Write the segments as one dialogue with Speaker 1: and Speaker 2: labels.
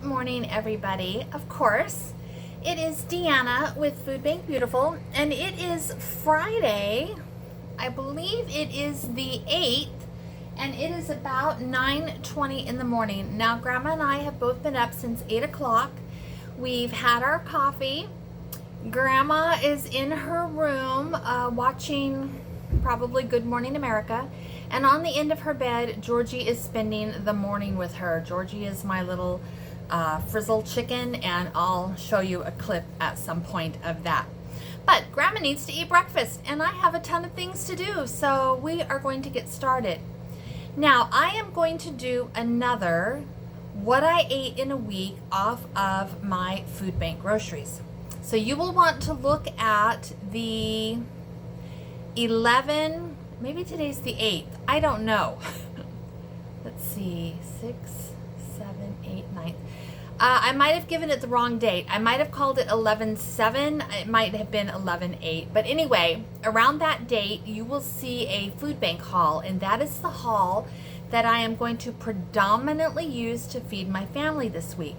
Speaker 1: Good morning, everybody. Of course, it is Deanna with Food Bank Beautiful, and it is Friday. I believe it is the 8th, and it is about 9:20 in the morning. Now, Grandma and I have both been up since 8 o'clock. We've had our coffee. Grandma is in her room watching probably Good Morning America. And on the end of her bed, Georgie is spending the morning with her. Georgie is my little frizzled chicken, and I'll show you a clip at some point of that. But Grandma needs to eat breakfast, and I have a ton of things to do, so we are going to get started. Now, I am going to do another what I ate in a week off of my food bank groceries. So you will want to look at the 11, maybe today's the 8th. I don't know. Let's see, 6, 7, 8, 9. I might have given it the wrong date. I might have called it 11/7. It might have been 11/8. But anyway, around that date, you will see a food bank haul, and that is the haul that I am going to predominantly use to feed my family this week.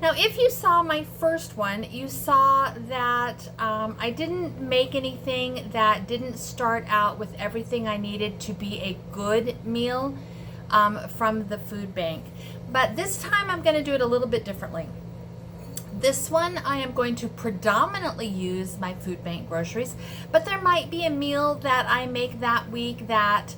Speaker 1: Now, if you saw my first one, you saw that I didn't make anything that didn't start out with everything I needed to be a good meal from the food bank. But this time I'm going to do it a little bit differently. This one I am going to predominantly use my food bank groceries, but there might be a meal that I make that week that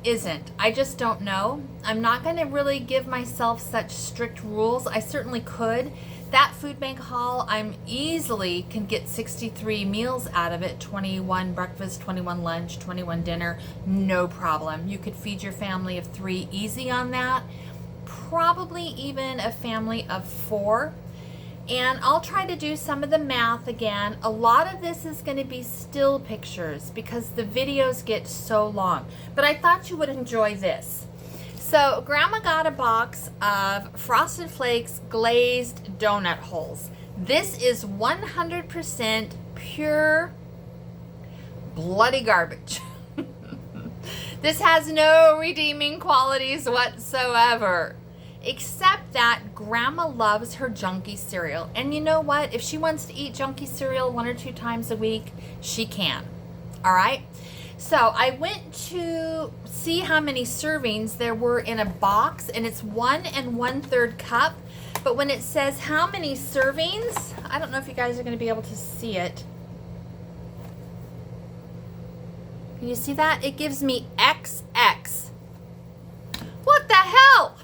Speaker 1: isn't. I just don't know. I'm not going to really give myself such strict rules. I certainly could. That food bank haul, I'm easily can get 63 meals out of it. 21 breakfast, 21 lunch, 21 dinner, no problem. You could feed your family of 3 easy on that. Probably even a family of 4. And I'll try to do some of the math again. A lot of this is going to be still pictures because the videos get so long. But I thought you would enjoy this. So Grandma got a box of Frosted Flakes glazed donut holes. This is 100% pure bloody garbage. This has no redeeming qualities whatsoever. Except that Grandma loves her junky cereal. And you know what? If she wants to eat junky cereal 1 or 2 times a week, she can. All right? So I went to see how many servings there were in a box, and it's 1 1/3 cup. But when it says how many servings, I don't know if you guys are going to be able to see it. Can you see that? It gives me XX. What the hell?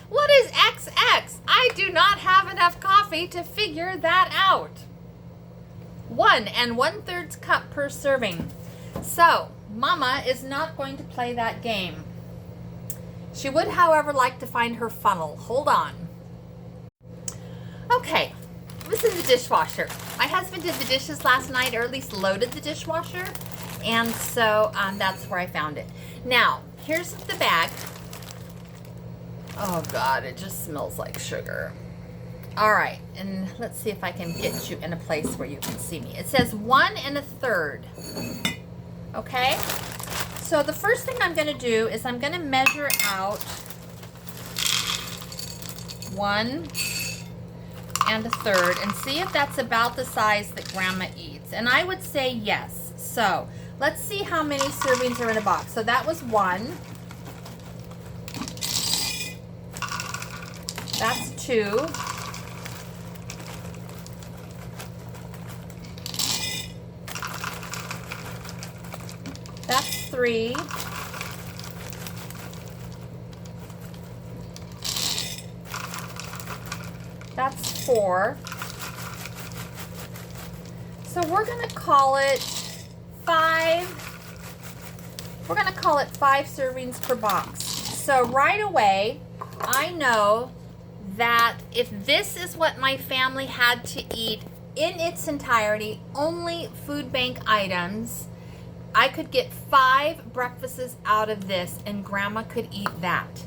Speaker 1: What is XX? I do not have enough coffee to figure that out. 1 1/3 cup per serving. So, Mama is not going to play that game. She would, however, like to find her funnel. Hold on. Okay, this is the dishwasher. My husband did the dishes last night, or at least loaded the dishwasher, and so that's where I found it. Now, here's the bag. Oh God, it just smells like sugar. All right, and let's see if I can get you in a place where you can see me. It says 1 1/3. Okay, so the first thing I'm going to do is I'm going to measure out 1 1/3 and see if that's about the size that Grandma eats. And I would say yes. So let's see how many servings are in a box. So that was 1. That's 2. That's 3. That's 4. So we're going to call it 5. We're going to call it 5 servings per box. So right away, I know that if this is what my family had to eat in its entirety, only food bank items, I could get 5 breakfasts out of this, and Grandma could eat that.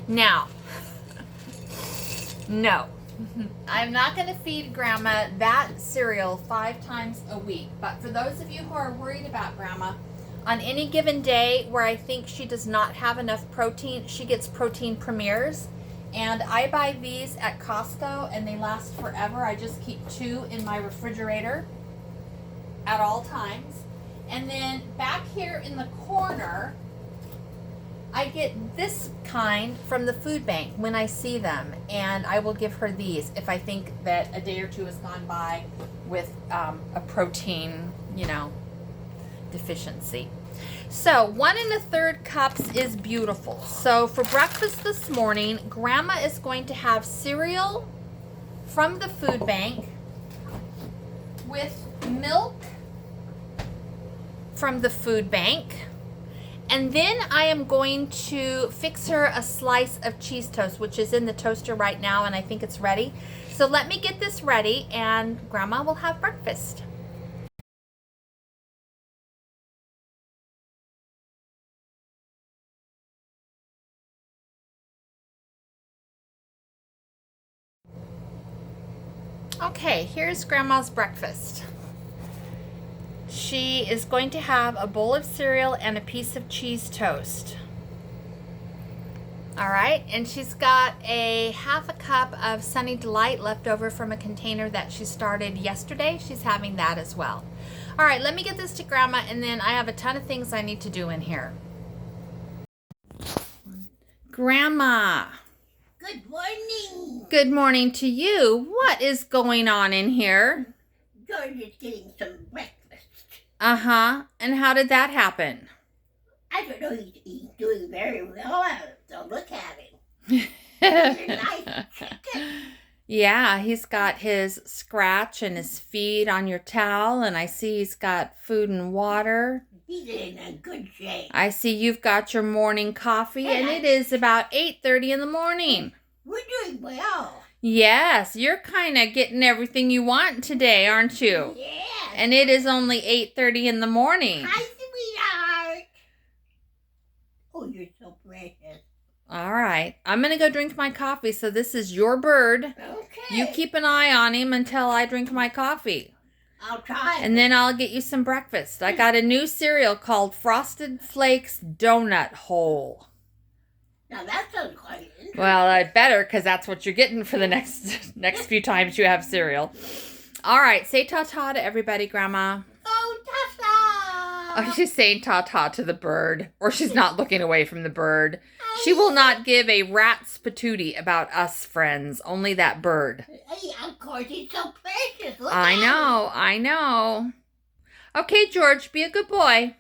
Speaker 1: Now, no, I'm not going to feed Grandma that cereal 5 times a week. But for those of you who are worried about Grandma, on any given day where I think she does not have enough protein, she gets protein premieres. And I buy these at Costco and they last forever. I just keep 2 in my refrigerator at all times. And then back here in the corner, I get this kind from the food bank when I see them, and I will give her these if I think that a day or 2 has gone by with a protein, deficiency. So 1 1/3 cups is beautiful. So for breakfast this morning, Grandma is going to have cereal from the food bank with milk from the food bank. And then I am going to fix her a slice of cheese toast, which is in the toaster right now, and I think it's ready. So let me get this ready, and Grandma will have breakfast. Okay, here's Grandma's breakfast. She is going to have a bowl of cereal and a piece of cheese toast. All right, and she's got a 1/2 cup of Sunny Delight left over from a container that she started yesterday. She's having that as well. All right, let me get this to Grandma, and then I have a ton of things I need to do in here. Grandma.
Speaker 2: Good morning.
Speaker 1: Good morning to you. What is going on in here?
Speaker 2: George is getting some breakfast.
Speaker 1: Uh-huh. And how did that happen?
Speaker 2: I don't know. He's doing very well. So look at him. He's a nice chicken.
Speaker 1: Yeah, he's got his scratch and his feed on your towel, and I see he's got food and water.
Speaker 2: He's in a good shape.
Speaker 1: I see you've got your morning coffee, and it is about 8:30 in the morning.
Speaker 2: We're doing well.
Speaker 1: Yes, you're kind of getting everything you want today, aren't you?
Speaker 2: Yes.
Speaker 1: And it is only 8:30 in the morning.
Speaker 2: Hi, sweetheart. Oh, you're so precious.
Speaker 1: All right. I'm going to go drink my coffee, so this is your bird.
Speaker 2: Okay.
Speaker 1: You keep an eye on him until I drink my coffee.
Speaker 2: I'll try.
Speaker 1: And then I'll get you some breakfast. I got a new cereal called Frosted Flakes Donut Hole.
Speaker 2: Now that sounds quite interesting.
Speaker 1: Well, I'd better, because that's what you're getting for the next few times you have cereal. All right. Say ta-ta to everybody, Grandma.
Speaker 2: Oh, ta-ta.
Speaker 1: Oh, she's saying ta-ta to the bird. Or she's not looking away from the bird. She will not give a rat's patootie about us friends. Only that bird.
Speaker 2: Hey, of course, he's so precious. Look
Speaker 1: I
Speaker 2: at
Speaker 1: know.
Speaker 2: him.
Speaker 1: I know. Okay, George, be a good boy.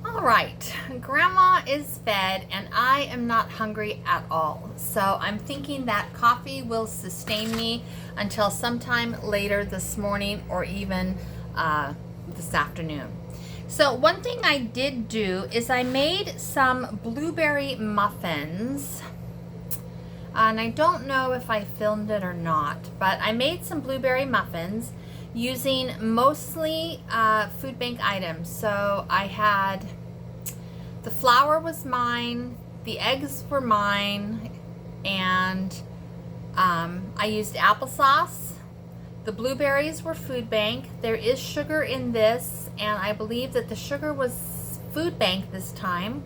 Speaker 1: All right. Grandma is fed, and I am not hungry at all. So I'm thinking that coffee will sustain me until sometime later this morning or even this afternoon. So one thing I did do is I made some blueberry muffins. And I don't know if I filmed it or not, but I made some blueberry muffins using mostly food bank items. So I had, the flour was mine, the eggs were mine, and I used applesauce. The blueberries were food bank. There is sugar in this, and I believe that the sugar was food bank this time.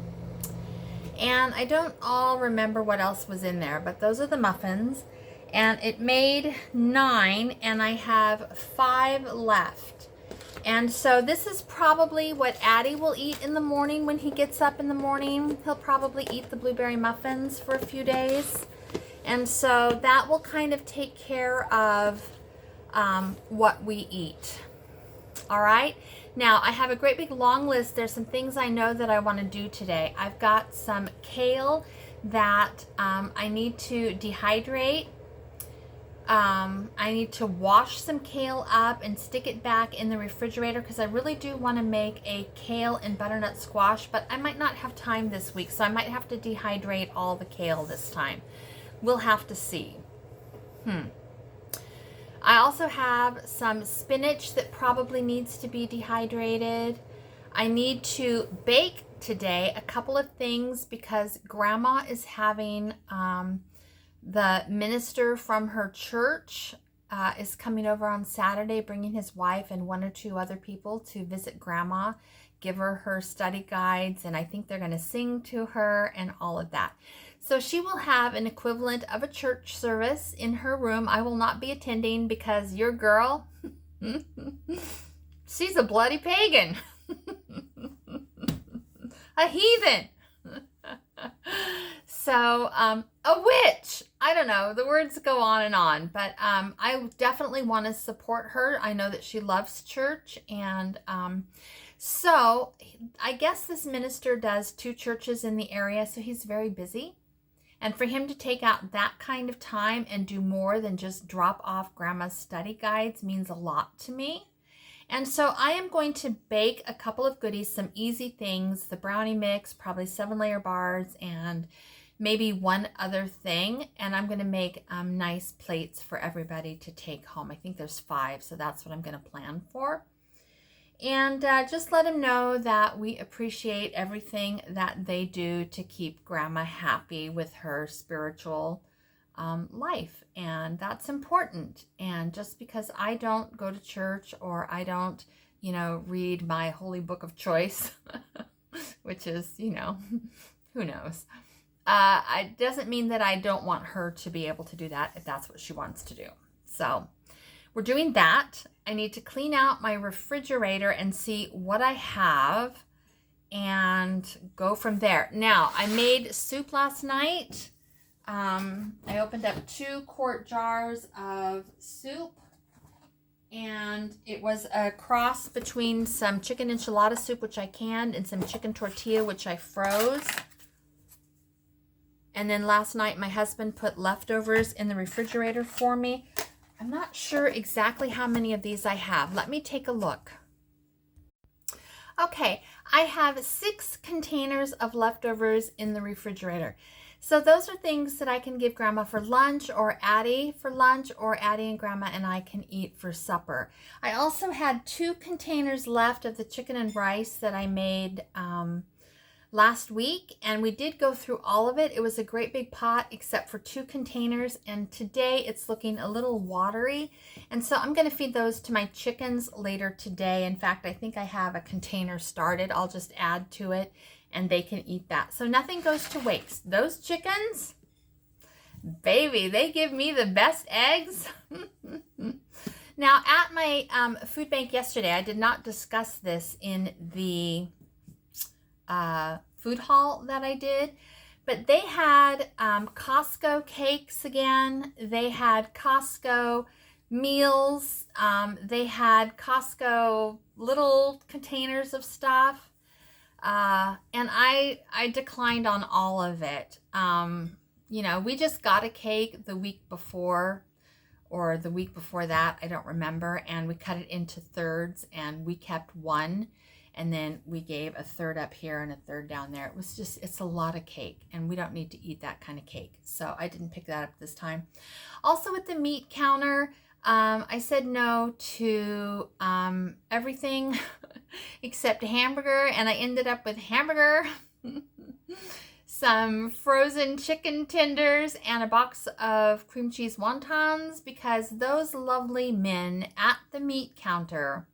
Speaker 1: And I don't all remember what else was in there, but those are the muffins. And it made 9, and I have 5 left. And so this is probably what Addie will eat in the morning when he gets up in the morning. He'll probably eat the blueberry muffins for a few days. And so that will kind of take care of what we eat. All right. Now, I have a great big long list. There's some things I know that I want to do today. I've got some kale that I need to dehydrate. I need to wash some kale up and stick it back in the refrigerator because I really do want to make a kale and butternut squash, but I might not have time this week, so I might have to dehydrate all the kale this time. We'll have to see. I also have some spinach that probably needs to be dehydrated. I need to bake today a couple of things because Grandma is having the minister from her church is coming over on Saturday, bringing his wife and 1 or 2 other people to visit Grandma, give her her study guides, and I think they're going to sing to her and all of that. So she will have an equivalent of a church service in her room. I will not be attending because your girl, she's a bloody pagan, a heathen. So, a witch. I don't know. The words go on and on, but I definitely want to support her. I know that she loves church, and so I guess this minister does 2 churches in the area, so he's very busy. And for him to take out that kind of time and do more than just drop off grandma's study guides means a lot to me. And so I am going to bake a couple of goodies, some easy things, the brownie mix, probably 7-layer bars, and maybe one other thing. And I'm going to make nice plates for everybody to take home. I think there's 5, so that's what I'm going to plan for. And just let them know that we appreciate everything that they do to keep grandma happy with her spiritual life, and that's important. And just because I don't go to church or I don't, read my holy book of choice, which is, who knows, it doesn't mean that I don't want her to be able to do that if that's what she wants to do. So we're doing that. I need to clean out my refrigerator and see what I have and go from there. Now, I made soup last night. I opened up 2-quart jars of soup, and it was a cross between some chicken enchilada soup, which I canned, and some chicken tortilla, which I froze. And then last night, my husband put leftovers in the refrigerator for me. I'm not sure exactly how many of these I have. Let me take a look. Okay, I have 6 containers of leftovers in the refrigerator. So those are things that I can give Grandma for lunch, or Addie for lunch, or Addie and Grandma and I can eat for supper. I also had 2 containers left of the chicken and rice that I made last week, and we did go through all of it. It was a great big pot except for 2 containers, and today it's looking a little watery, and so I'm going to feed those to my chickens later today. In fact, I think I have a container started. I'll just add to it and they can eat that. So nothing goes to waste. Those chickens, baby, they give me the best eggs. Now, at my food bank yesterday, I did not discuss this in the food haul that I did, but they had Costco cakes again. They had Costco meals. They had Costco little containers of stuff. And I declined on all of it. We just got a cake the week before, or the week before that, I don't remember, and we cut it into thirds, and we kept one, and then we gave a third up here and a third down there. It's a lot of cake, and we don't need to eat that kind of cake, so I didn't pick that up this time. Also, with the meat counter, I said no to everything except hamburger, and I ended up with hamburger, some frozen chicken tenders, and a box of cream cheese wontons, because those lovely men at the meat counter,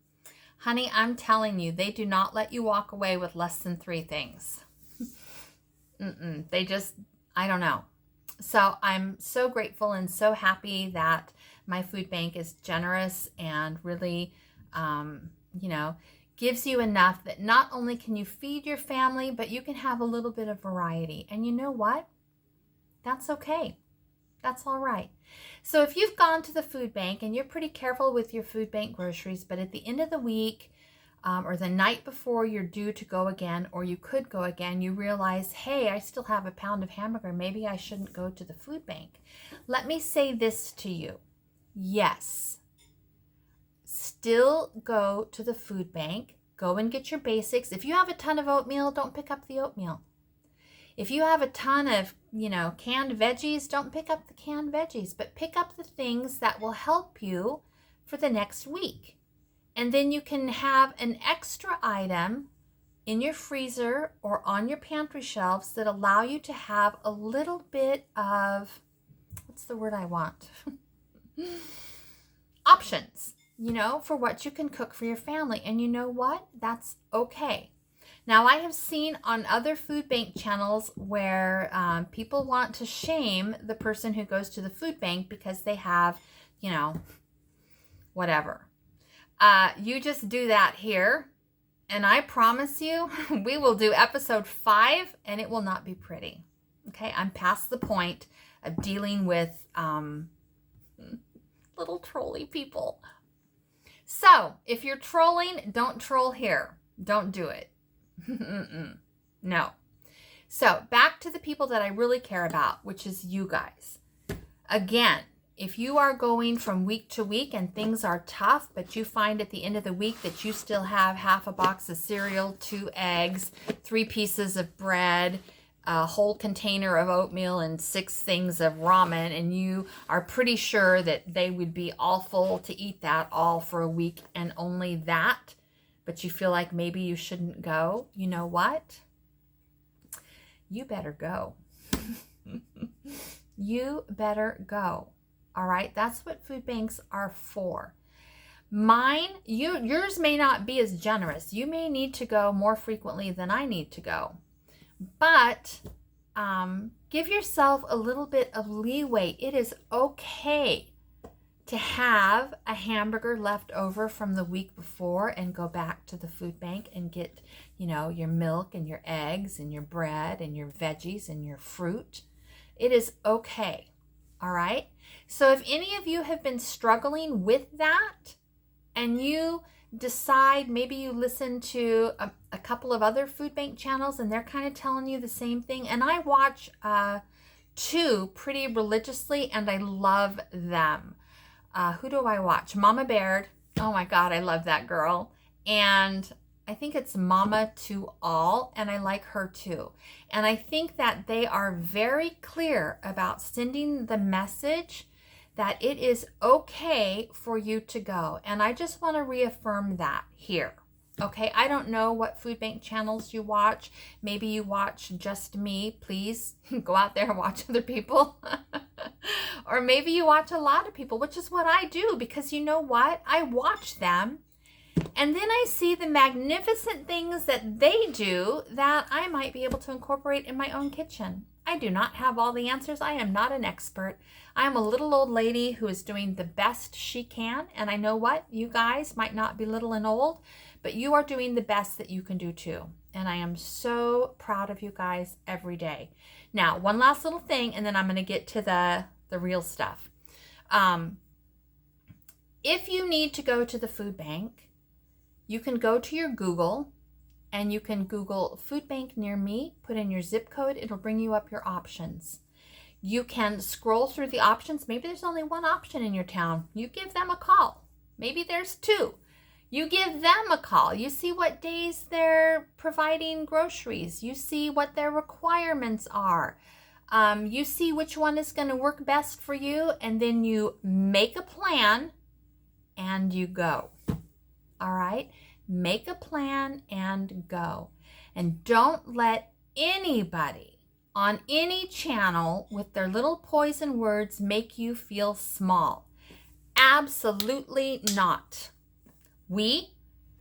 Speaker 1: honey, I'm telling you, they do not let you walk away with less than 3 things. They just, I don't know. So I'm so grateful and so happy that my food bank is generous and really, gives you enough that not only can you feed your family, but you can have a little bit of variety. And you know what? That's okay. That's all right. So if you've gone to the food bank and you're pretty careful with your food bank groceries, but at the end of the week or the night before you're due to go again, or you could go again, you realize, hey, I still have a pound of hamburger. Maybe I shouldn't go to the food bank. Let me say this to you. Yes, still go to the food bank. Go and get your basics. If you have a ton of oatmeal, don't pick up the oatmeal. If you have a ton of, canned veggies, don't pick up the canned veggies, but pick up the things that will help you for the next week. And then you can have an extra item in your freezer or on your pantry shelves that allow you to have a little bit of, what's the word I want? Options, for what you can cook for your family. And you know what? That's okay. Now, I have seen on other food bank channels where people want to shame the person who goes to the food bank because they have, whatever. You just do that here. And I promise you, we will do episode 5 and it will not be pretty. Okay, I'm past the point of dealing with little trolly people. So, if you're trolling, don't troll here. Don't do it. No. So, back to the people that I really care about, which is you guys. Again, if you are going from week to week and things are tough, but you find at the end of the week that you still have half a box of cereal, 2 eggs, 3 pieces of bread, a whole container of oatmeal, and 6 things of ramen, and you are pretty sure that they would be all full to eat that all for a week and only that, but you feel like maybe you shouldn't go, you know what? You better go. You better go. All right, that's what food banks are for. Yours may not be as generous. You may need to go more frequently than I need to go. But give yourself a little bit of leeway. It is okay to have a hamburger left over from the week before and go back to the food bank and get, your milk and your eggs and your bread and your veggies and your fruit. It is okay. All right? So if any of you have been struggling with that and you decide, maybe you listen to a couple of other food bank channels and they're kind of telling you the same thing. And I watch 2 pretty religiously and I love them. Who do I watch? Mama Baird. Oh my God, I love that girl. And I think it's Mama to All, and I like her too. And I think that they are very clear about sending the message that it is okay for you to go. And I just want to reaffirm that here. Okay, I don't know what food bank channels you watch. Maybe you watch Just Me. Please go out there and watch other people. Or maybe you watch a lot of people, which is what I do, because you know what? I watch them and then I see the magnificent things that they do that I might be able to incorporate in my own kitchen. I do not have all the answers. I am not an expert. I am a little old lady who is doing the best she can. And I know what? You guys might not be little and old, but you are doing the best that you can do too. And I am so proud of you guys every day. Now, one last little thing, and then I'm going to get to the real stuff. If you need to go to the food bank, you can go to your Google and you can Google food bank near me, put in your zip code, it'll bring you up your options. You can scroll through the options. Maybe there's only one option in your town. You give them a call. Maybe there's 2. You give them a call. You see what days they're providing groceries. You see what their requirements are. You see which one is going to work best for you, and then you make a plan and you go. All right? Make a plan and go. And don't let anybody on any channel with their little poison words make you feel small. Absolutely not. We,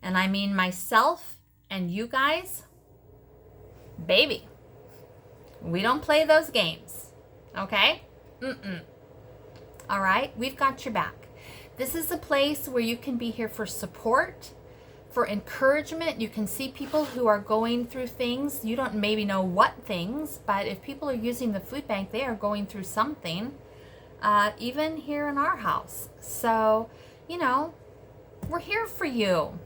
Speaker 1: and I mean myself and you guys, baby, we don't play those games. Okay? All right? We've got your back. This is a place where you can be here for support, for encouragement. You can see people who are going through things. You don't maybe know what things, but if people are using the food bank, they are going through something, even here in our house. So, we're here for you.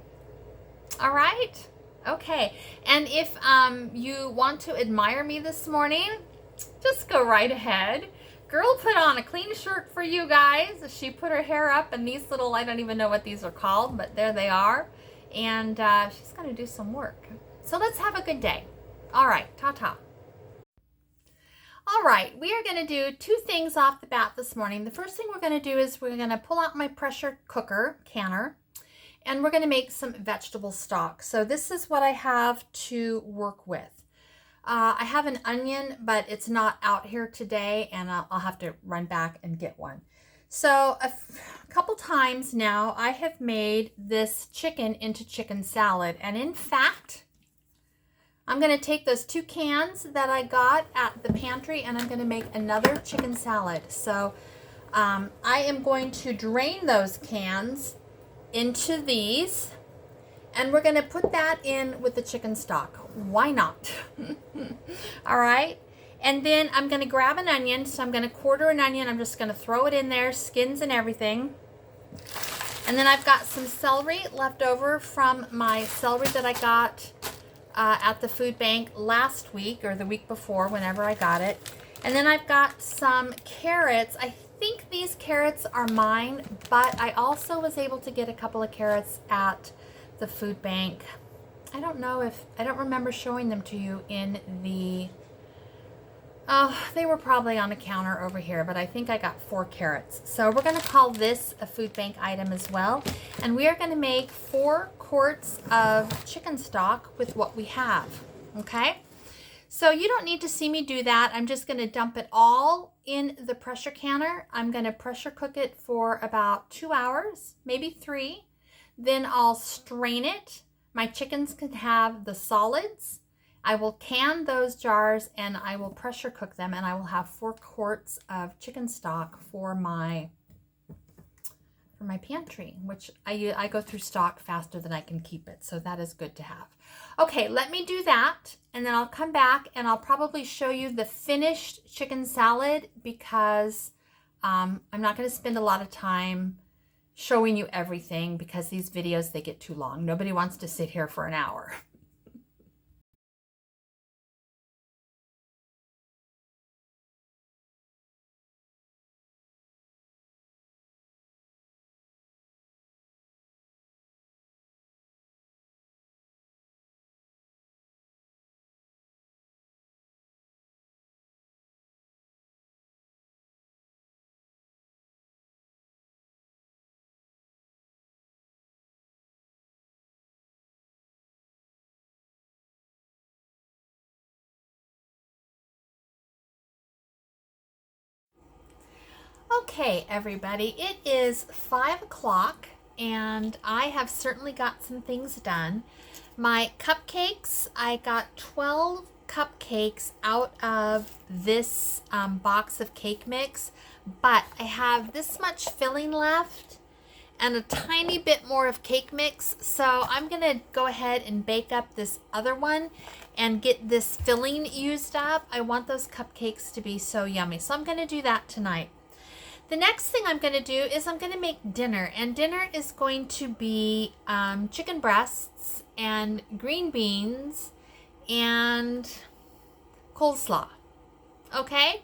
Speaker 1: All right? Okay. And if you want to admire me this morning, just go right ahead. Girl put on a clean shirt for you guys. She put her hair up in these little, I don't even know what these are called, but there they are. And she's going to do some work. So let's have a good day. All right. Ta-ta. All right. We are going to do 2 things off the bat this morning. The first thing we're going to do is we're going to pull out my pressure cooker canner, and we're going to make some vegetable stock. So this is what I have to work with. I have an onion, but it's not out here today, and I'll have to run back and get one. So a couple times now, I have made this chicken into chicken salad. And in fact, I'm going to take those 2 cans that I got at the pantry and I'm going to make another chicken salad. So I am going to drain those cans into these and we're going to put that in with the chicken stock. Why not? All right. And then I'm going to grab an onion. So I'm going to quarter an onion. I'm just going to throw it in there, skins and everything. And then I've got some celery left over from my celery that I got at the food bank last week or the week before, whenever I got it. And then I've got some carrots. I think these carrots are mine, but I also was able to get a couple of carrots at the food bank. I don't remember showing them to you in the, oh, they were probably on a counter over here, but I think I got 4 carrots. So we're going to call this a food bank item as well. And we are going to make 4 quarts of chicken stock with what we have. Okay? So you don't need to see me do that. I'm just going to dump it all in the pressure canner. I'm going to pressure cook it for about 2 hours, maybe 3. Then I'll strain it. My chickens can have the solids. I will can those jars and I will pressure cook them and I will have 4 quarts of chicken stock for my pantry, which I go through stock faster than I can keep it. So that is good to have. Okay, let me do that and then I'll come back and I'll probably show you the finished chicken salad because I'm not going to spend a lot of time showing you everything because these videos, they get too long. Nobody wants to sit here for an hour. Okay, everybody, it is 5 o'clock and I have certainly got some things done. My cupcakes, I got 12 cupcakes out of this box of cake mix, but I have this much filling left and a tiny bit more of cake mix. So I'm going to go ahead and bake up this other one and get this filling used up. I want those cupcakes to be so yummy. So I'm going to do that tonight. The next thing I'm going to do is I'm going to make dinner, and dinner is going to be chicken breasts and green beans and coleslaw. Okay?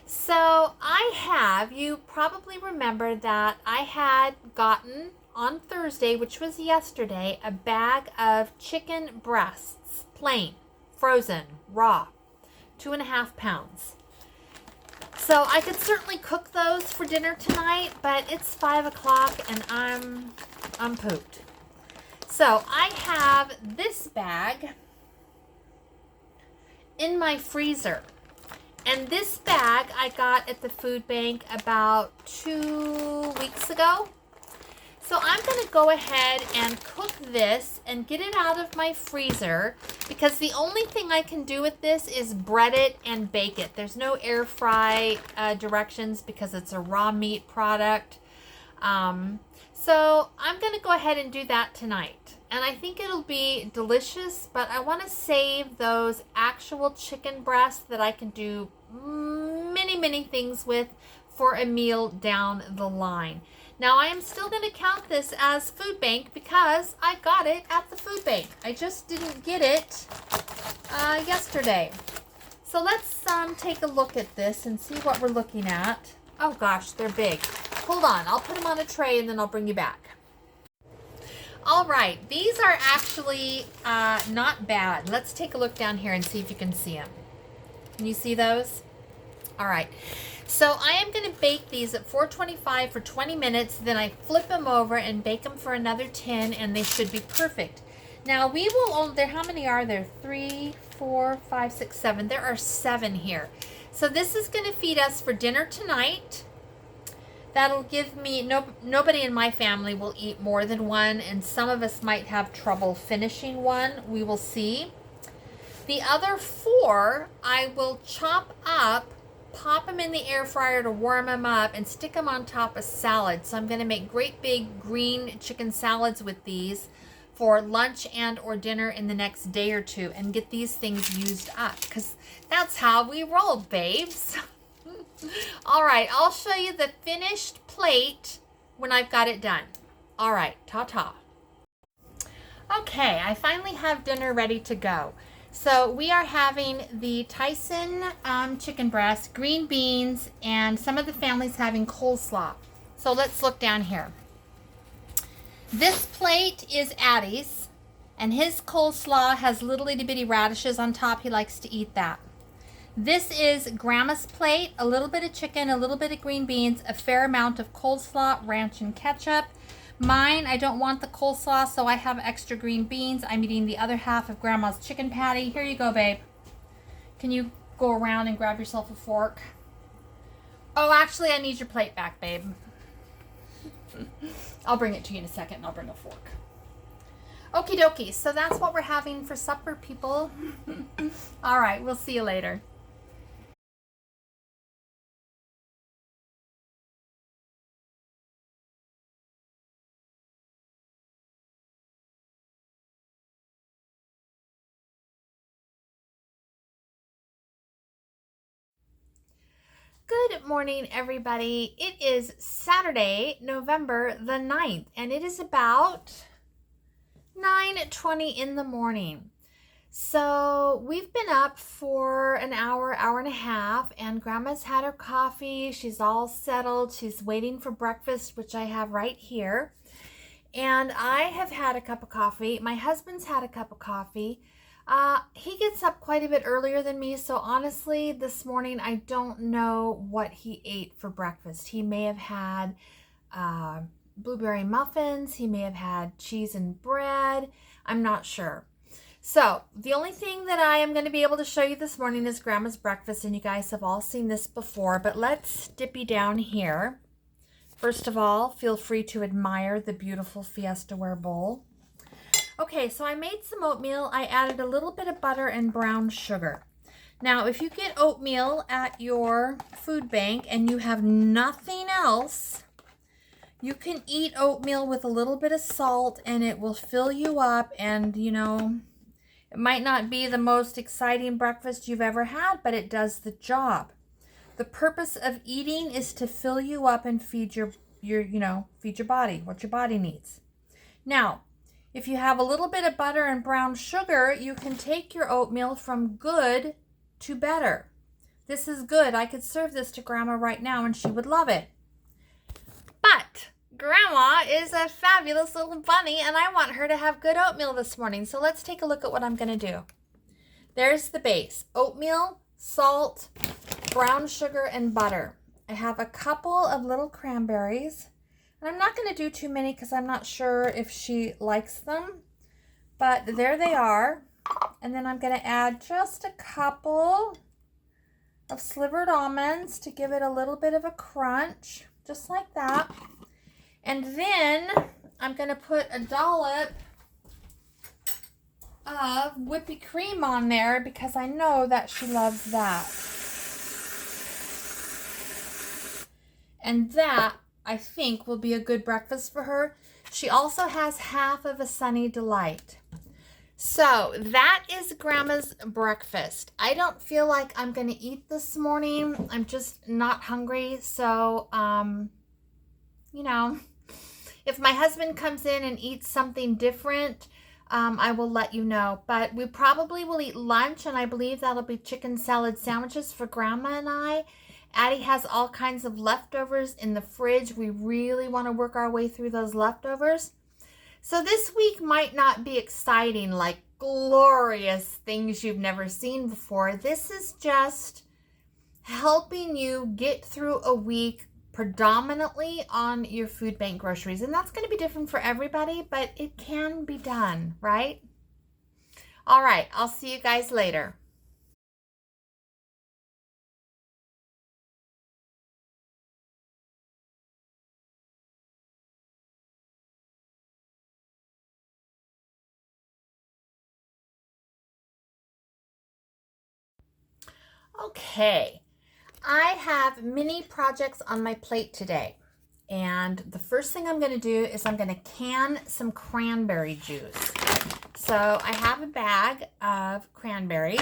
Speaker 1: So you probably remember that I had gotten on Thursday, which was yesterday, a bag of chicken breasts, plain, frozen, raw, 2.5 pounds. So I could certainly cook those for dinner tonight, but it's 5 o'clock and I'm pooped. So I have this bag in my freezer. And this bag I got at the food bank about 2 weeks ago. So I'm going to go ahead and cook this and get it out of my freezer because the only thing I can do with this is bread it and bake it. There's no air fry directions because it's a raw meat product. So I'm going to go ahead and do that tonight. And I think it'll be delicious, but I want to save those actual chicken breasts that I can do many things with for a meal down the line. Now, I am still going to count this as food bank because I got it at the food bank. I just didn't get it yesterday. So let's take a look at this and see what we're looking at. Oh gosh, they're big. Hold on, I'll put them on a tray and then I'll bring you back. All right, these are actually not bad. Let's take a look down here and see if you can see them. Can you see those? All right. So I am going to bake these at 425 for 20 minutes. Then I flip them over and bake them for another 10 and they should be perfect. Now we will only, how many are there? 3, 4, 5, 6, 7. There are 7 here. So this is going to feed us for dinner tonight. That'll give me, nobody in my family will eat more than one, and some of us might have trouble finishing one. We will see. The other 4, I will chop up, pop them in the air fryer to warm them up, and stick them on top of salad. So I'm going to make great big green chicken salads with these for lunch and or dinner in the next day or 2, and get these things used up, because that's how we roll, babes. All right, I'll show you the finished plate when I've got it done. All right, ta-ta. Okay, I finally have dinner ready to go. So we are having the Tyson chicken breast, green beans, and some of the family's having coleslaw. So let's look down here. This plate is Addie's, and his coleslaw has little itty bitty radishes on top. He likes to eat that. This is Grandma's plate, a little bit of chicken, a little bit of green beans, a fair amount of coleslaw, ranch, and ketchup. Mine, I don't want the coleslaw, so I have extra green beans. I'm eating the other half of Grandma's chicken patty. Here you go, babe. Can you go around and grab yourself a fork? Oh, actually, I need your plate back, babe. I'll bring it to you in a second, and I'll bring a fork. Okie dokie, so that's what we're having for supper, people. All right, we'll see you later. Good morning, everybody. It is Saturday, November the 9th, and it is about 9:20 in the morning. So we've been up for an hour, hour and a half, and Grandma's had her coffee. She's all settled. She's waiting for breakfast, which I have right here. And I have had a cup of coffee. My husband's had a cup of coffee. He gets up quite a bit earlier than me, so honestly, this morning I don't know what he ate for breakfast. He may have had blueberry muffins. He may have had cheese and bread. I'm not sure. So the only thing that I am going to be able to show you this morning is Grandma's breakfast, and you guys have all seen this before, but let's dippy down here. First of all, feel free to admire the beautiful Fiesta Ware bowl. Okay, so I made some oatmeal. I added a little bit of butter and brown sugar. Now, if you get oatmeal at your food bank and you have nothing else, you can eat oatmeal with a little bit of salt and it will fill you up, and, you know, it might not be the most exciting breakfast you've ever had, but it does the job. The purpose of eating is to fill you up and feed your feed your body, what your body needs. Now, if you have a little bit of butter and brown sugar, you can take your oatmeal from good to better. This is good. I could serve this to Grandma right now and she would love it. But Grandma is a fabulous little bunny and I want her to have good oatmeal this morning. So let's take a look at what I'm going to do. There's the base. Oatmeal, salt, brown sugar, and butter. I have a couple of little cranberries. And I'm not going to do too many because I'm not sure if she likes them. But there they are. And then I'm going to add just a couple of slivered almonds to give it a little bit of a crunch. Just like that. And then I'm going to put a dollop of whipped cream on there because I know that she loves that. And that, I think, will be a good breakfast for her. She also has half of a Sunny Delight. So that is Grandma's breakfast. I don't feel like I'm going to eat this morning. I'm just not hungry. So, you know, if my husband comes in and eats something different, I will let you know. But we probably will eat lunch, and I believe that'll be chicken salad sandwiches for Grandma and I. Addie has all kinds of leftovers in the fridge. We really want to work our way through those leftovers. So this week might not be exciting, like glorious things you've never seen before. This is just helping you get through a week predominantly on your food bank groceries. And that's going to be different for everybody, but it can be done, right? All right, I'll see you guys later. Okay, I have many projects on my plate today. And the first thing I'm going to do is I'm going to can some cranberry juice. So I have a bag of cranberries.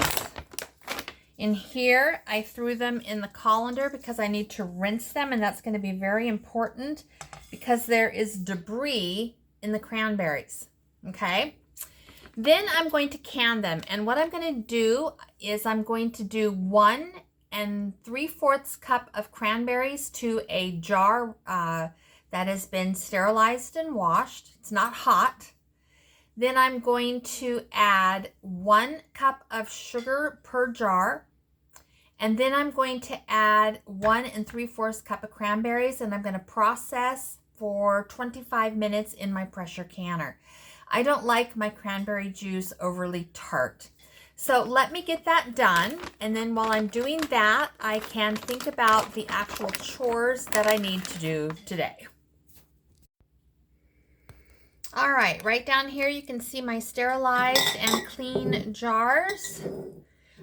Speaker 1: In here, I threw them in the colander because I need to rinse them, and that's going to be very important because there is debris in the cranberries. Okay? Then I'm going to can them, and what I'm going to do is I'm going to do 1 3/4 cup of cranberries to a jar that has been sterilized and washed. It's not hot. Then I'm going to add 1 cup of sugar per jar. And then I'm going to add 1 3/4 cup of cranberries, and I'm going to process for 25 minutes in my pressure canner. I don't like my cranberry juice overly tart. So let me get that done. And then while I'm doing that, I can think about the actual chores that I need to do today. All right down here you can see my sterilized and clean jars.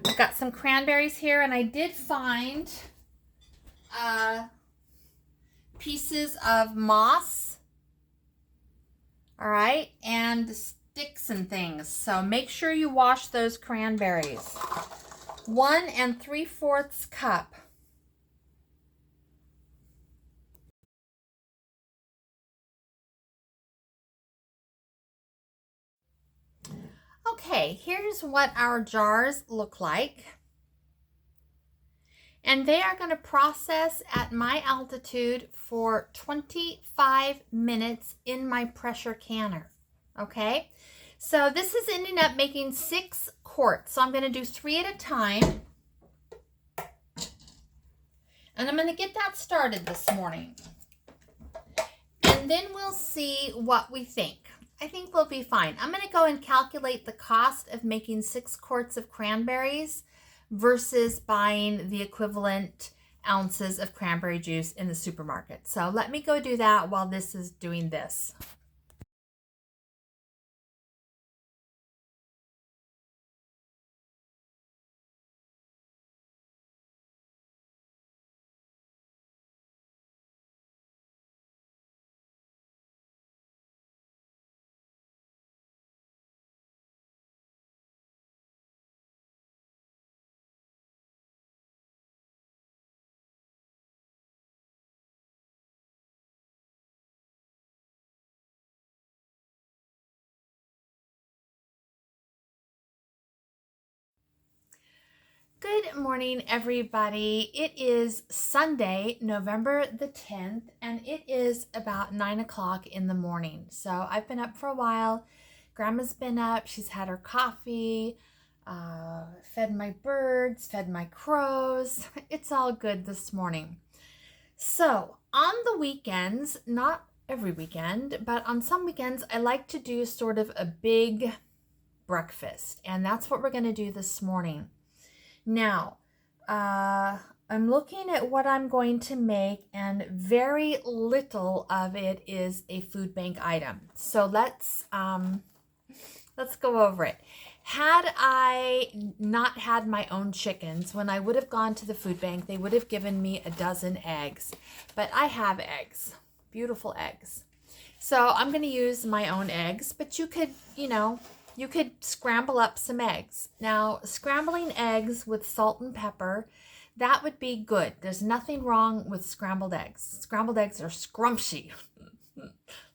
Speaker 1: I've got some cranberries here, and I did find pieces of moss, all right, and sticks and things. So make sure you wash those cranberries. 1 3/4 cup. Okay, here's what our jars look like. And they are going to process at my altitude for 25 minutes in my pressure canner. Okay, so this is ending up making 6 quarts. So I'm going to do 3 at a time. And I'm going to get that started this morning. And then we'll see what we think. I think we'll be fine. I'm going to go and calculate the cost of making 6 quarts of cranberries versus buying the equivalent ounces of cranberry juice in the supermarket. So let me go do that while this is doing this. Good morning, everybody. It is Sunday, November the 10th, and it is about 9 o'clock in the morning. So I've been up for a while. Grandma's been up. She's had her coffee, fed my birds, fed my crows. It's all good this morning. So on the weekends, not every weekend, but on some weekends, I like to do sort of a big breakfast, and that's what we're going to do this morning. Now, I'm looking at what I'm going to make, and very little of it is a food bank item. So let's go over it. Had I not had my own chickens, when I would have gone to the food bank, they would have given me a dozen eggs. But I have eggs, beautiful eggs. So I'm going to use my own eggs, but you could, you could scramble up some eggs. Now, scrambling eggs with salt and pepper, that would be good. There's nothing wrong with scrambled eggs. Scrambled eggs are scrumptious.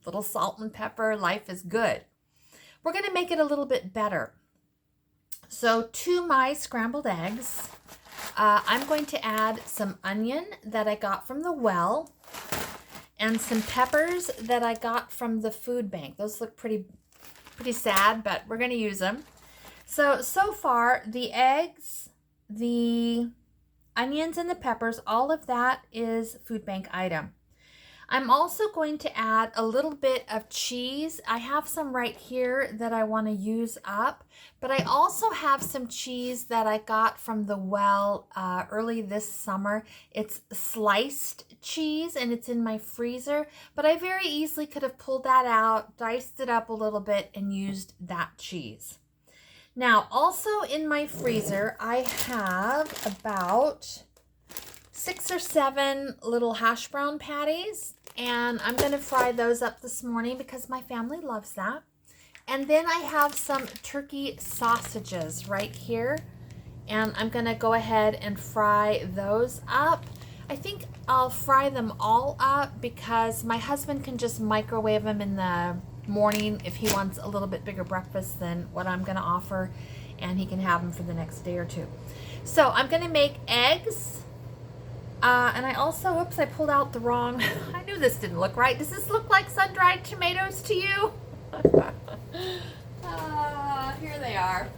Speaker 1: Little salt and pepper, life is good. We're going to make it a little bit better. So to my scrambled eggs, I'm going to add some onion that I got from the well and some peppers that I got from the food bank. Those look pretty sad, but we're going to use them. So far, the eggs, the onions, and the peppers, all of that is food bank item. I'm also going to add a little bit of cheese. I have some right here that I want to use up, but I also have some cheese that I got from the well early this summer. It's sliced cheese and it's in my freezer, but I very easily could have pulled that out, diced it up a little bit, and used that cheese. Now, also in my freezer, I have about 6 or 7 little hash brown patties, and I'm going to fry those up this morning because my family loves that. And then I have some turkey sausages right here, and I'm going to go ahead and fry those up. I think I'll fry them all up because my husband can just microwave them in the morning if he wants a little bit bigger breakfast than what I'm going to offer, and he can have them for the next day or two. So I'm going to make eggs, and I also, oops, I pulled out the wrong, I knew this didn't look right. Does this look like sun-dried tomatoes to you? Here they are.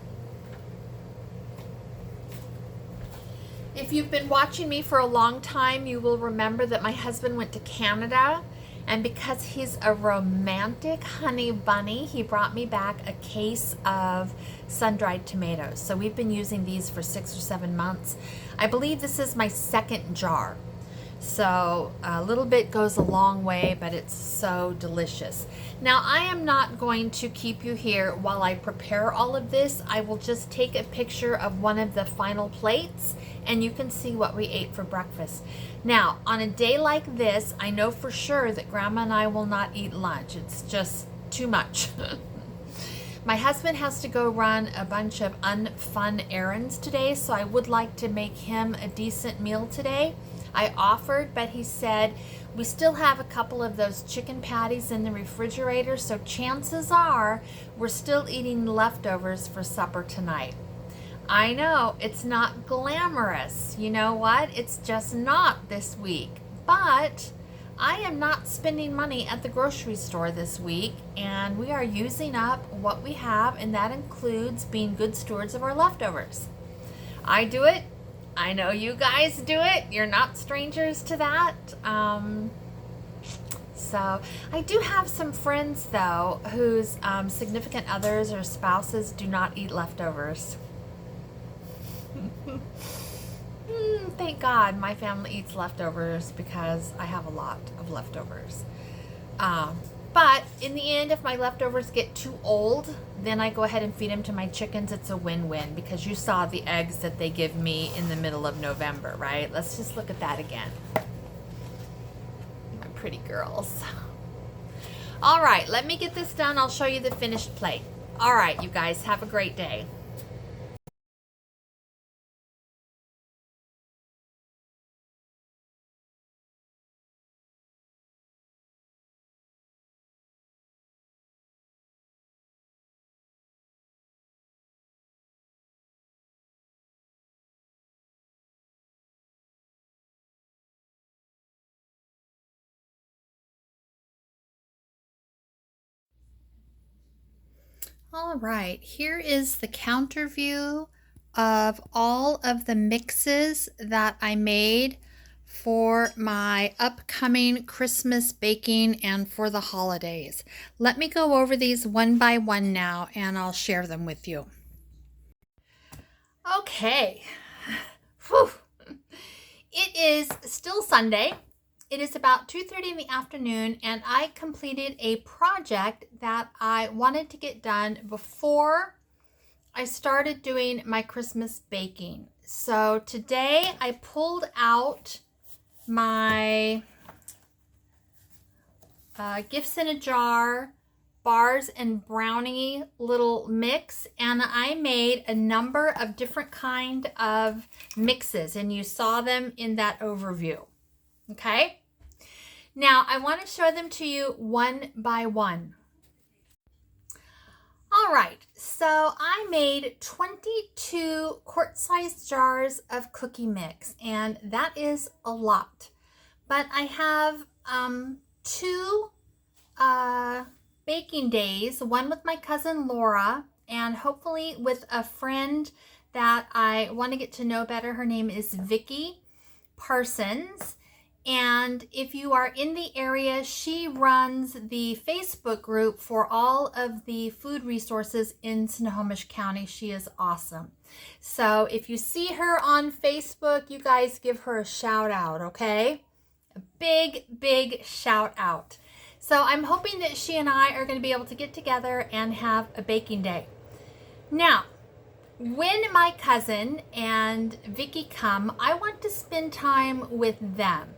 Speaker 1: If you've been watching me for a long time, you will remember that my husband went to Canada, and because he's a romantic honey bunny, he brought me back a case of sun-dried tomatoes. So we've been using these for 6 or 7 months. I believe this is my second jar. So a little bit goes a long way, but it's so delicious. Now, I am not going to keep you here while I prepare all of this. I will just take a picture of one of the final plates, and you can see what we ate for breakfast. Now, on a day like this, I know for sure that Grandma and I will not eat lunch. It's just too much. My husband has to go run a bunch of unfun errands today, so I would like to make him a decent meal today. I offered, but he said, we still have a couple of those chicken patties in the refrigerator, so chances are we're still eating leftovers for supper tonight. I know, it's not glamorous. You know what? It's just not this week. But I am not spending money at the grocery store this week, and we are using up what we have, and that includes being good stewards of our leftovers. I do it. I know you guys do it. You're not strangers to that. So I do have some friends, though, whose significant others or spouses do not eat leftovers. Thank God my family eats leftovers because I have a lot of leftovers. But in the end, if my leftovers get too old, then I go ahead and feed them to my chickens. It's a win-win because you saw the eggs that they give me in the middle of November, right? Let's just look at that again. My pretty girls. All right, let me get this done. I'll show you the finished plate. All right, you guys, have a great day. All right, here is the counter view of all of the mixes that I made for my upcoming Christmas baking and for the holidays. Let me go over these one by one now, and I'll share them with you. Okay. Whew. It is still Sunday. It is about 2:30 in the afternoon, and I completed a project that I wanted to get done before I started doing my Christmas baking. So today I pulled out my gifts in a jar, bars and brownie little mix, and I made a number of different kind of mixes, and you saw them in that overview. Okay? Now, I want to show them to you one by one. All right, so I made 22 quart-sized jars of cookie mix, and that is a lot. But I have 2 baking days, one with my cousin Laura, and hopefully with a friend that I want to get to know better. Her name is Vicki Parsons. And if you are in the area, she runs the Facebook group for all of the food resources in Snohomish County. She is awesome. So if you see her on Facebook, you guys give her a shout out, okay? A big, big shout out. So I'm hoping that she and I are going to be able to get together and have a baking day. Now, when my cousin and Vicky come, I want to spend time with them.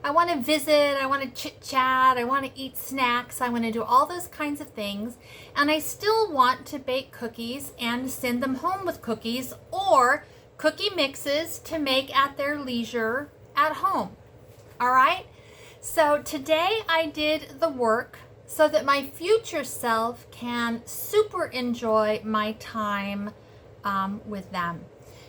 Speaker 1: I want to visit, I want to chit chat, I want to eat snacks, I want to do all those kinds of things. And I still want to bake cookies and send them home with cookies or cookie mixes to make at their leisure at home. All right? So today I did the work so that my future self can super enjoy my time with them.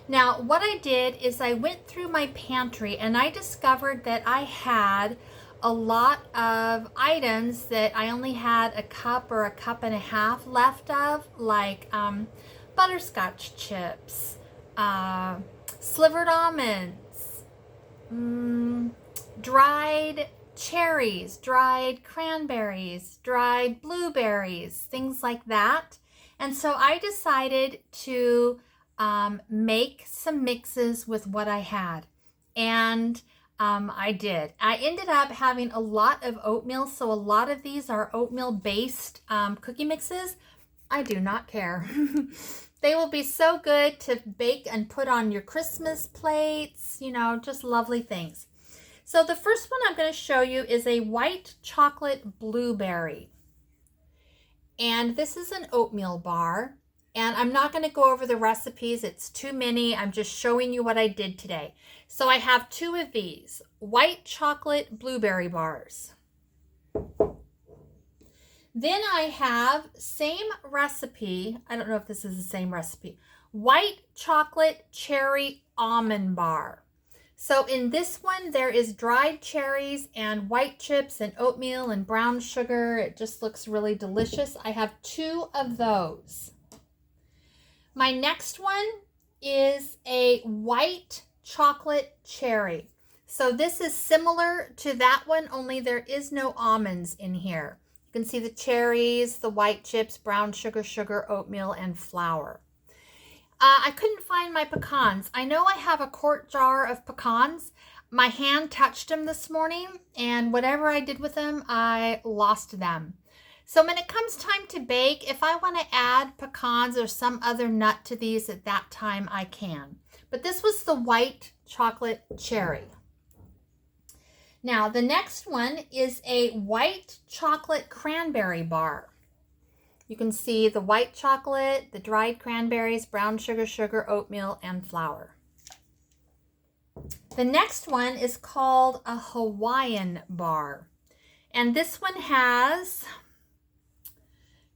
Speaker 1: Now, what I did is I went through my pantry and I discovered that I had a lot of items that I only had a cup or a cup and a half left of, like butterscotch chips, slivered almonds, dried cherries, dried cranberries, dried blueberries, things like that. And so I decided to make some mixes with what I had. And I did. I ended up having a lot of oatmeal. So a lot of these are oatmeal based cookie mixes. I do not care. They will be so good to bake and put on your Christmas plates, you know, just lovely things. So the first one I'm going to show you is a white chocolate blueberry. And this is an oatmeal bar. And I'm not going to go over the recipes. It's too many. I'm just showing you what I did today. So I have 2 of these white chocolate blueberry bars. Then I have same recipe. I don't know if this is the same recipe. White chocolate cherry almond bar. So in this one, there is dried cherries and white chips and oatmeal and brown sugar. It just looks really delicious. I have 2 of those. My next one is a white chocolate cherry. So this is similar to that one, only there is no almonds in here. You can see the cherries, the white chips, brown sugar, oatmeal, and flour. I couldn't find my pecans. I know I have a quart jar of pecans. My hand touched them this morning, and whatever I did with them, I lost them. So when it comes time to bake, if I want to add pecans or some other nut to these at that time, I can. But this was the white chocolate cherry. Now, the next one is a white chocolate cranberry bar. You can see the white chocolate, the dried cranberries, brown sugar, oatmeal, and flour. The next one is called a Hawaiian bar. And this one has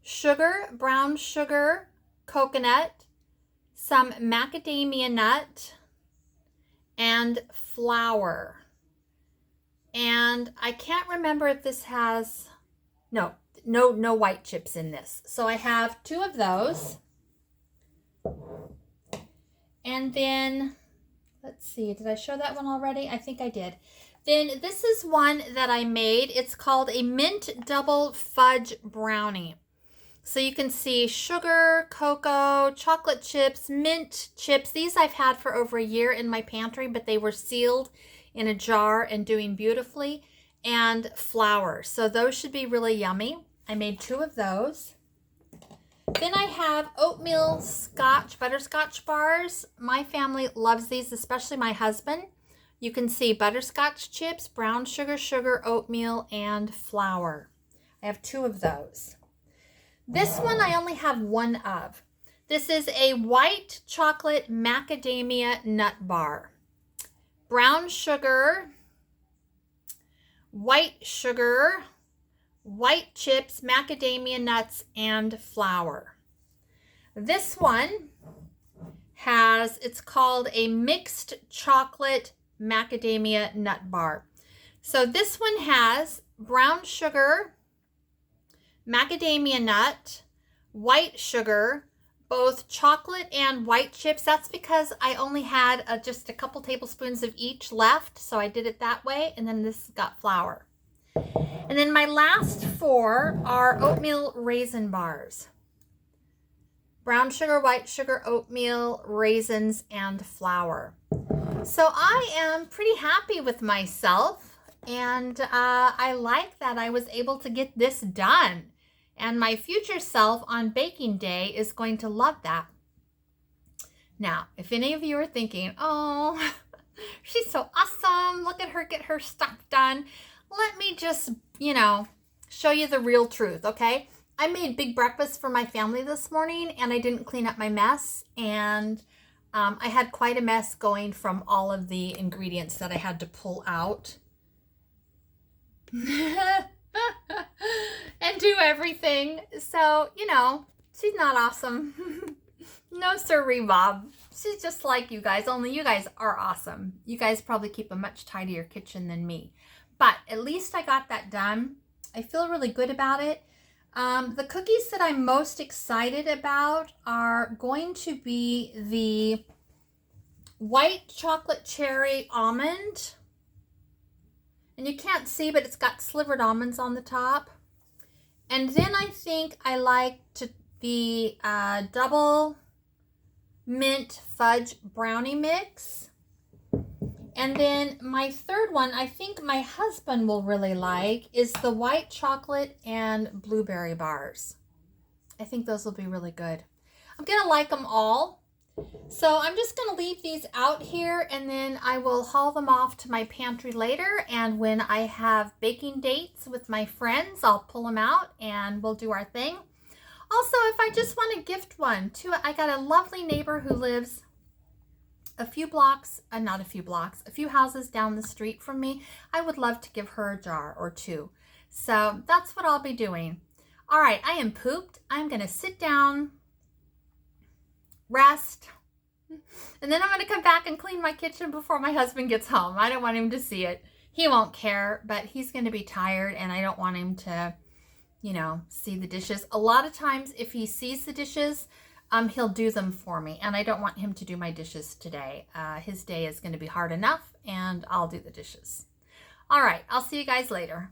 Speaker 1: sugar, brown sugar, coconut, some macadamia nut, and flour. And I can't remember if this has, no white chips in this. So I have 2 of those. And then, let's see, did I show that one already? I think I did. Then this is one that I made. It's called a mint double fudge brownie. So you can see sugar, cocoa, chocolate chips, mint chips. These I've had for over a year in my pantry, but they were sealed in a jar and doing beautifully. And flour. So those should be really yummy. I made 2 of those. Then I have oatmeal butterscotch bars. My family loves these, especially my husband. You can see butterscotch chips, brown sugar, oatmeal, and flour. I have 2 of those. This one I only have 1 of. This is a white chocolate macadamia nut bar. Brown sugar, white sugar, white chips, macadamia nuts, and flour. This one it's called a mixed chocolate macadamia nut bar. So this one has brown sugar, macadamia nut, white sugar, both chocolate and white chips. That's because I only had just a couple tablespoons of each left, so I did it that way, and then this got flour. And then my last 4 are oatmeal raisin bars. Brown sugar, white sugar, oatmeal, raisins, and flour. So I am pretty happy with myself, and I like that I was able to get this done. And my future self on baking day is going to love that. Now, if any of you are thinking, oh, she's so awesome, look at her get her stuff done, let me just, show you the real truth, okay? I made big breakfast for my family this morning, and I didn't clean up my mess, and I had quite a mess going from all of the ingredients that I had to pull out and do everything. So, she's not awesome. No sirree, Bob. She's just like you guys, only you guys are awesome. You guys probably keep a much tidier kitchen than me. But at least I got that done. I feel really good about it. The cookies that I'm most excited about are going to be the white chocolate cherry almond. And you can't see, but it's got slivered almonds on the top. And then I think I like the double mint fudge brownie mix. And then my third one, I think my husband will really like, is the white chocolate and blueberry bars. I think those will be really good. I'm going to like them all. So I'm just going to leave these out here, and then I will haul them off to my pantry later. And when I have baking dates with my friends, I'll pull them out and we'll do our thing. Also, if I just want to gift one to, I got a lovely neighbor who lives a few houses down the street from me. I would love to give her a jar or two. So that's what I'll be doing. All right, I am pooped. I'm going to sit down, rest, and then I'm going to come back and clean my kitchen before my husband gets home. I don't want him to see it. He won't care, but he's going to be tired, and I don't want him to, see the dishes. A lot of times if he sees the dishes, he'll do them for me, and I don't want him to do my dishes today. His day is going to be hard enough, and I'll do the dishes. All right, I'll see you guys later.